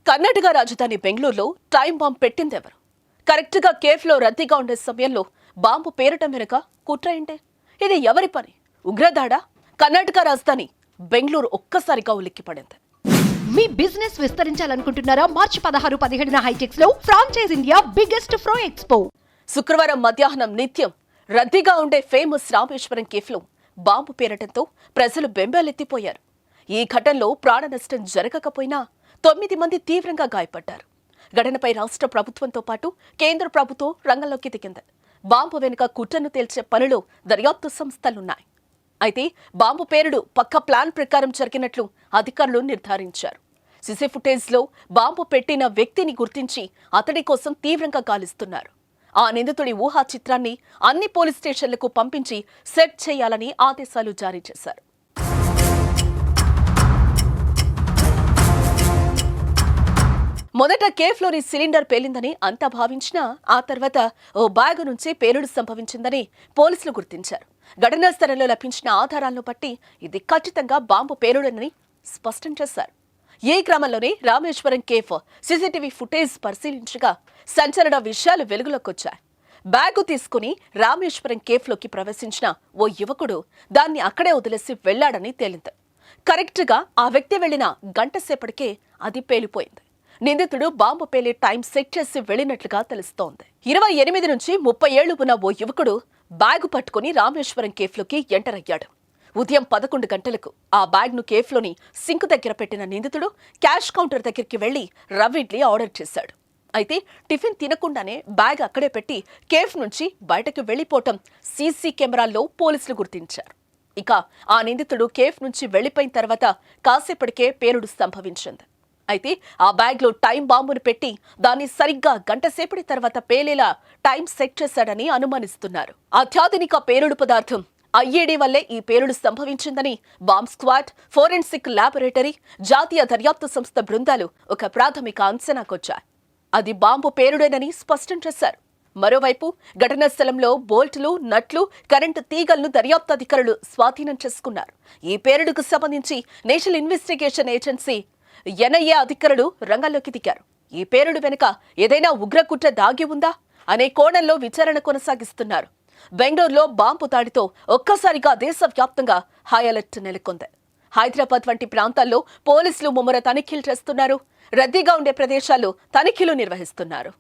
కర్ణాటక రాజధాని బెంగళూరులో time bomb పెట్టిందెవరు? కరెక్ట్గా కేఫ్లో రద్దీగా ఉండే సమయంలో బాంబు పేరటం వెనుక కుట్ర ఏంటే? ఇది ఎవరి పని? ఉగ్రదాడా? కర్ణాటక రాజధాని బెంగళూరు ఒక్కసారిగా ఉలిక్కిపడింది. మీ బిజినెస్ విస్తరించాలనుకుంటున్నారా? మార్చి 16-17 హైటెక్స్ లో ఫ్రాంచైజ్ ఇండియా బిగ్గెస్ట్ ఫ్రో ఎక్స్పో. శుక్రవారం మధ్యాహ్నం నిత్యం రద్దీగా ఉండే ఫేమస్ రామేశ్వరం కేఫ్లో బాంబు పేరటంతో ప్రజలు బెంబేలెత్తిపోయారు. ఈ ఘటనలో ప్రాణ నష్టం జరగకపోయినా 9 మంది తీవ్రంగా గాయపడ్డారు. ఘటనపై రాష్ట్ర ప్రభుత్వంతో పాటు కేంద్ర ప్రభుత్వం రంగంలోకి దిగింది. బాంబు వెనుక కుట్రను తేల్చే పనిలో దర్యాప్తు సంస్థలున్నాయి. అయితే బాంబు పేరుడు పక్క ప్లాన్ ప్రకారం జరిగినట్లు అధికారులు నిర్ధారించారు. సీసీ ఫుటేజ్లో బాంబు పెట్టిన వ్యక్తిని గుర్తించి అతడి కోసం తీవ్రంగా గాలిస్తున్నారు. ఆ నిందితుడి ఊహా చిత్రాన్ని అన్ని పోలీస్ స్టేషన్లకు పంపించి సెట్ చేయాలని ఆదేశాలు జారీ చేశారు. మొదట కేఫ్లోని సిలిండర్ పేలిందని అంతా భావించినా ఆ తర్వాత ఓ బ్యాగు నుంచి పేలుడు సంభవించిందని పోలీసులు గుర్తించారు. ఘటనా స్థలంలో లభించిన ఆధారాలను బట్టి ఇది ఖచ్చితంగా బాంబు పేలుడని స్పష్టం చేశారు. ఈ క్రమంలోనే రామేశ్వరం కేఫ్ సీసీటీవీ ఫుటేజ్ పరిశీలించగా సంచలన విషయాలు వెలుగులోకొచ్చాయి. బ్యాగు తీసుకుని రామేశ్వరం కేఫ్లోకి ప్రవేశించిన ఓ యువకుడు దాన్ని అక్కడే వదిలేసి వెళ్లాడని తేలింది. కరెక్ట్గా ఆ వ్యక్తి వెళ్లిన గంట సేపటికే అది పేలిపోయింది. నిందితుడు బాంబు పేలే టైం సెట్ చేసి వెళ్లినట్లుగా తెలుస్తోంది. 28 నుంచి 30 ఏళ్లు ఉన్న ఓ యువకుడు బ్యాగు పట్టుకుని రామేశ్వరం కేఫ్లోకి ఎంటర్ అయ్యాడు. ఉదయం 11 గంటలకు ఆ బ్యాగ్ను కేఫ్లోని సింక్ దగ్గర పెట్టిన నిందితుడు క్యాష్ కౌంటర్ దగ్గరికి వెళ్లి రవ్వ ఇడ్లీ ఆర్డర్ చేశాడు. అయితే టిఫిన్ తినకుండానే బ్యాగ్ అక్కడే పెట్టి కేఫ్ నుంచి బయటకు వెళ్లిపోవటం సీసీ కెమెరాల్లో పోలీసులు గుర్తించారు. ఇక ఆ నిందితుడు కేఫ్ నుంచి వెళ్లిపోయిన తర్వాత కాసేపటికే పేలుడు సంభవించింది. అయితే ఆ బ్యాగ్లో టైం బాంబును పెట్టి దాన్ని సరిగ్గా గంట సేపటి తర్వాత పేలేలా టైం సెట్ చేశాడని అనుమానిస్తున్నారు. అత్యాధునిక పేలుడు పదార్థం ఐఈడీ వల్లే ఈ పేలుడు సంభవించిందని బాంబ్ స్క్వాడ్, ఫోరెన్సిక్ ల్యాబొరేటరీ, జాతీయ దర్యాప్తు సంస్థ బృందాలు ఒక ప్రాథమిక అంచనాకొచ్చాయి. అది బాంబు పేలుడేనని స్పష్టం చేశారు. మరోవైపు ఘటనా స్థలంలో బోల్టులు, నట్లు, కరెంటు తీగలను దర్యాప్తు అధికారులు స్వాధీనం చేసుకున్నారు. ఈ పేలుడుకు సంబంధించి నేషనల్ ఇన్వెస్టిగేషన్ ఏజెన్సీ ఎన్ఐఏ అధికారులు రంగంలోకి దిగారు. ఈ పేలుడు వెనుక ఏదైనా ఉగ్రకుట్ర దాగి ఉందా అనే కోణంలో విచారణ కొనసాగిస్తున్నారు. బెంగళూరులో బాంబు దాడితో ఒక్కసారిగా దేశవ్యాప్తంగా హై అలర్ట్ నెలకొంది. హైదరాబాద్ వంటి ప్రాంతాల్లో పోలీసులు ముమ్మర తనిఖీలు చేస్తున్నారు. రద్దీగా ఉండే ప్రదేశాల్లో తనిఖీలు నిర్వహిస్తున్నారు.